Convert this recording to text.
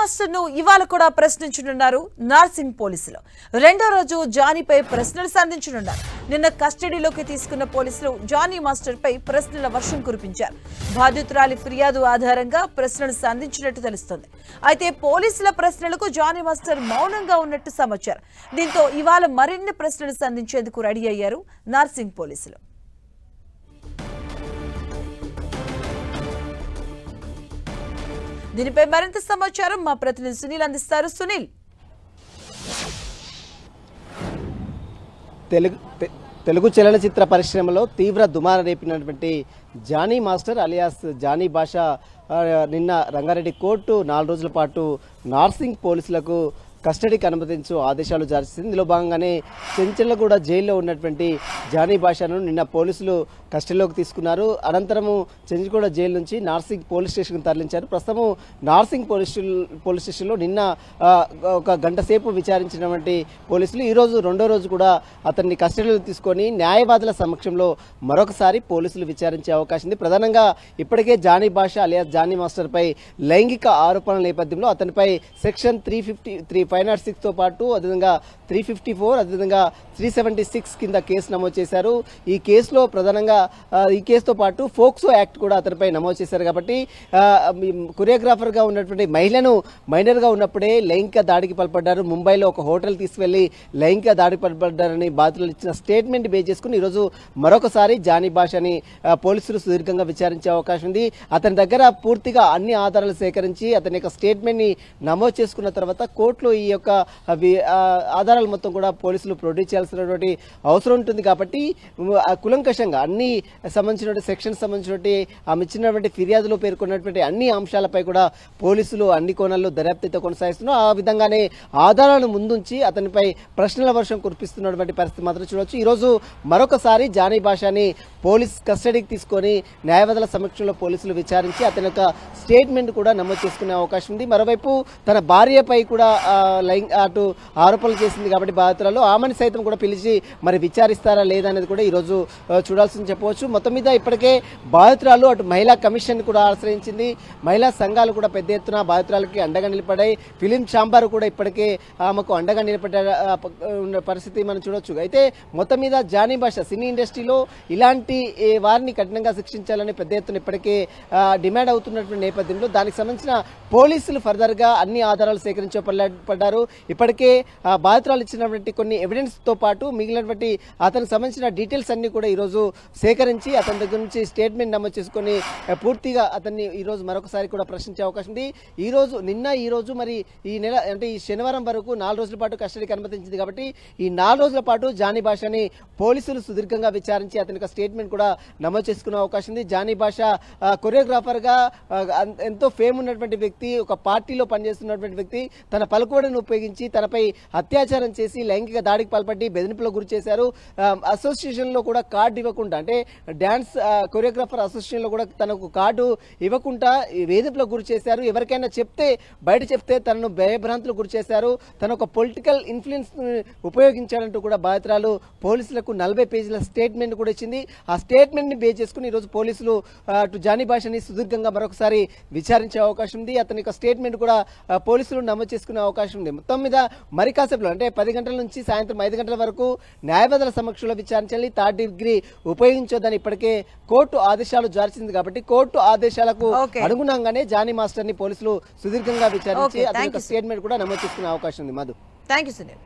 Master ను ఇవాళ కూడా ప్రశ్నించనున్నారు నార్సింగ్ పోలీసులు. రెండో రోజు జానీపై ప్రశ్నలు సంధించనున్నారు. నిన్న కస్టడీలోకి తీసుకున్న పోలీసులు జానీ మాస్టర్ పై ప్రశ్నల వర్షం కురిపించారు. బాధితురాలి ఫిర్యాదు ఆధారంగా ప్రశ్నలు సంధించినట్టు తెలుస్తోంది. అయితే పోలీసుల ప్రశ్నలకు జానీ మాస్టర్ మౌనంగా ఉన్నట్టు సమాచారం. దీంతో ఇవాళ మరిన్ని ప్రశ్నలు సంధించేందుకు రెడీ అయ్యారు నార్సింగ్ పోలీసులు. దీనిపై మరింత సమాచారం మా ప్రతినిధి సునీల్ అందిస్తారు. సునీల్, తెలుగు చలనచిత్ర పరిశ్రమలో తీవ్ర దుమారం రేపినటువంటి జానీ మాస్టర్ అలియాస్ జానీ భాష నిన్న రంగారెడ్డి కోర్టు 4 రోజుల పాటు నార్సింగ్ పోలీసులకు కస్టడీకి అనుమతించు ఆదేశాలు జారీ చేసింది. ఇందులో భాగంగానే చెంచలగూడ జైల్లో ఉన్నటువంటి జానీ భాషను నిన్న పోలీసులు కస్టడీలోకి తీసుకున్నారు. అనంతరము చెంచలగూడ జైలు నుంచి నార్సింగ్ పోలీస్ స్టేషన్కి తరలించారు. ప్రస్తుతం నార్సింగ్ పోలీస్ స్టేషన్లో నిన్న ఒక గంట సేపు విచారించినటువంటి పోలీసులు ఈరోజు రెండో రోజు కూడా అతన్ని కస్టడీలోకి తీసుకొని న్యాయవాదుల సమక్షంలో మరొకసారి పోలీసులు విచారించే అవకాశం ఉంది. ప్రధానంగా ఇప్పటికే జానీ భాష అలియాస్ జానీ మాస్టర్పై లైంగిక ఆరోపణల నేపథ్యంలో అతనిపై సెక్షన్ 353 506 తో పాటు అదేవిధంగా 354 అదేవిధంగా 376 కింద కేసు నమోదు చేశారు. ఈ కేసులో ప్రధానంగా ఈ కేసుతో పాటు ఫోక్సో యాక్ట్ కూడా అతనిపై నమోదు చేశారు. కాబట్టి కొరియోగ్రాఫర్గా ఉన్నటువంటి మహిళను మైనర్గా ఉన్నప్పుడే లైంగిక దాడికి పాల్పడ్డారు. ముంబైలో ఒక హోటల్ తీసుకువెళ్లి లైంగిక దాడికి పాల్పడ్డారని బాధితులు ఇచ్చిన స్టేట్మెంట్ బేస్ చేసుకుని ఈరోజు మరొకసారి జానీ భాషని పోలీసులు సుదీర్ఘంగా విచారించే అవకాశం ఉంది. అతని దగ్గర పూర్తిగా అన్ని ఆధారాలు సేకరించి అతని యొక్క స్టేట్మెంట్ ని నమోదు చేసుకున్న తర్వాత కోర్టులో ఈ యొక్క ఆధారాలు మొత్తం కూడా పోలీసులు ప్రొడ్యూస్ చేయాల్సినటువంటి అవసరం ఉంటుంది. కాబట్టి కులంకషంగా అన్ని సంబంధించినటువంటి సెక్షన్స్ సంబంధించినటువంటి ఆమె ఇచ్చినటువంటి ఫిర్యాదులో పేర్కొన్నటువంటి అన్ని అంశాలపై కూడా పోలీసులు అన్ని కోణాల్లో దర్యాప్తు కొనసాగిస్తున్నారు. ఆ విధంగానే ఆధారాలను ముందుంచి అతనిపై ప్రశ్నల వర్షం కురిపిస్తున్నటువంటి పరిస్థితి మాత్రం చూడవచ్చు. ఈరోజు మరొకసారి జానీ భాషని పోలీస్ కస్టడీకి తీసుకొని న్యాయవాదుల సమక్షంలో పోలీసులు విచారించి అతని యొక్క స్టేట్మెంట్ కూడా నమోదు చేసుకునే అవకాశం ఉంది. మరోవైపు తన భార్యపై కూడా అటు ఆరోపణలు చేసింది కాబట్టి బాధితురాలు ఆమెను సైతం కూడా పిలిచి మరి విచారిస్తారా లేదా అనేది కూడా ఈరోజు చూడాల్సింది చెప్పవచ్చు. మొత్తం మీద ఇప్పటికే బాధితురాలు అటు మహిళా కమిషన్ కూడా ఆశ్రయించింది. మహిళా సంఘాలు కూడా పెద్ద ఎత్తున బాధితురాలకి అండగా నిలబడ్డాయి. ఫిలిం ఛాంబర్ కూడా ఇప్పటికే ఆమెకు అండగా నిలబడ్డ పరిస్థితి మనం చూడొచ్చు. అయితే మొత్తం మీద జానీ భాష సినీ ఇండస్ట్రీలో ఇలాంటి వారిని కఠినంగా శిక్షించాలని పెద్ద ఎత్తున ఇప్పటికే డిమాండ్ అవుతున్నటువంటి నేపథ్యంలో దానికి సంబంధించిన పోలీసులు ఫర్దర్ గా అన్ని ఆధారాలు సేకరించబడ్డారు. ఇప్పటికే బాధితురాలు ఇచ్చినటువంటి కొన్ని ఎవిడెన్స్ తో పాటు మిగిలినటువంటి అతనికి సంబంధించిన డీటెయిల్స్ అన్ని కూడా ఈరోజు సేకరించి అతని దగ్గర నుంచి స్టేట్మెంట్ నమోదు చేసుకుని పూర్తిగా అతన్ని ఈరోజు మరొకసారి కూడా ప్రశ్నించే అవకాశం ఉంది. ఈ రోజు మరి ఈ నెల అంటే ఈ శనివారం వరకు 4 రోజుల పాటు కస్టడీకి అనుమతించింది. కాబట్టి ఈ 4 రోజుల పాటు జానీ భాషని పోలీసులు సుదీర్ఘంగా విచారించి అతనికి స్టేట్మెంట్ కూడా నమోదు చేసుకునే అవకాశం ఉంది. జానీ భాష కొరియోగ్రాఫర్ గా ఎంతో ఫేమ్ ఉన్నటువంటి వ్యక్తి, ఒక పార్టీలో పనిచేస్తున్నటువంటి వ్యక్తి. తన పలుకుబడిని ఉపయోగించి తనపై అత్యాచారం చేసి లైంగిక దాడికి పాల్పడి బెదిరింపులకు గురి చేశారు. అసోసియేషన్ లో కూడా కార్డు ఇవ్వకుండా అంటే డాన్స్ కొరియోగ్రాఫర్ అసోసియేషన్ లో కూడా తనకు కార్డు ఇవ్వకుండా వేధింపులకు గురి చేశారు. ఎవరికైనా బయట చెప్తే తనను భయభ్రాంతులకు గురి చేశారు. తన ఒక పొలిటికల్ ఇన్ఫ్లుయెన్స్ ఉపయోగించాలంటూ కూడా బాధితురాలు పోలీసులకు 40 పేజీల స్టేట్మెంట్ కూడా ఇచ్చింది. ఆ స్టేట్మెంట్ ని బేస్ చేసుకుని ఈరోజు పోలీసులు అటు జానీ భాషని సుదీర్ఘంగా మరొకసారి విచారించే అవకాశం ఉంది. అతని యొక్క స్టేట్మెంట్ కూడా పోలీసులు నమోదు చేసుకునే అవకాశం ఉంది. మొత్తం మీద మరి కాసేపులో అంటే 10 గంటల నుంచి సాయంత్రం 5 గంటల వరకు న్యాయవాదుల సమక్షంలో విచారించాలి. 3rd డిగ్రీ ఉపయోగించొద్దని ఇప్పటికే కోర్టు ఆదేశాలు జారీ చేసింది. కాబట్టి కోర్టు ఆదేశాలకు అనుగుణంగానే జానీ మాస్టర్ ని పోలీసులు సుదీర్ఘంగా విచారించి అతని యొక్క స్టేట్మెంట్ కూడా నమోదు చేసుకునే అవకాశం ఉంది. మధు, థాంక్యూ సునీల్.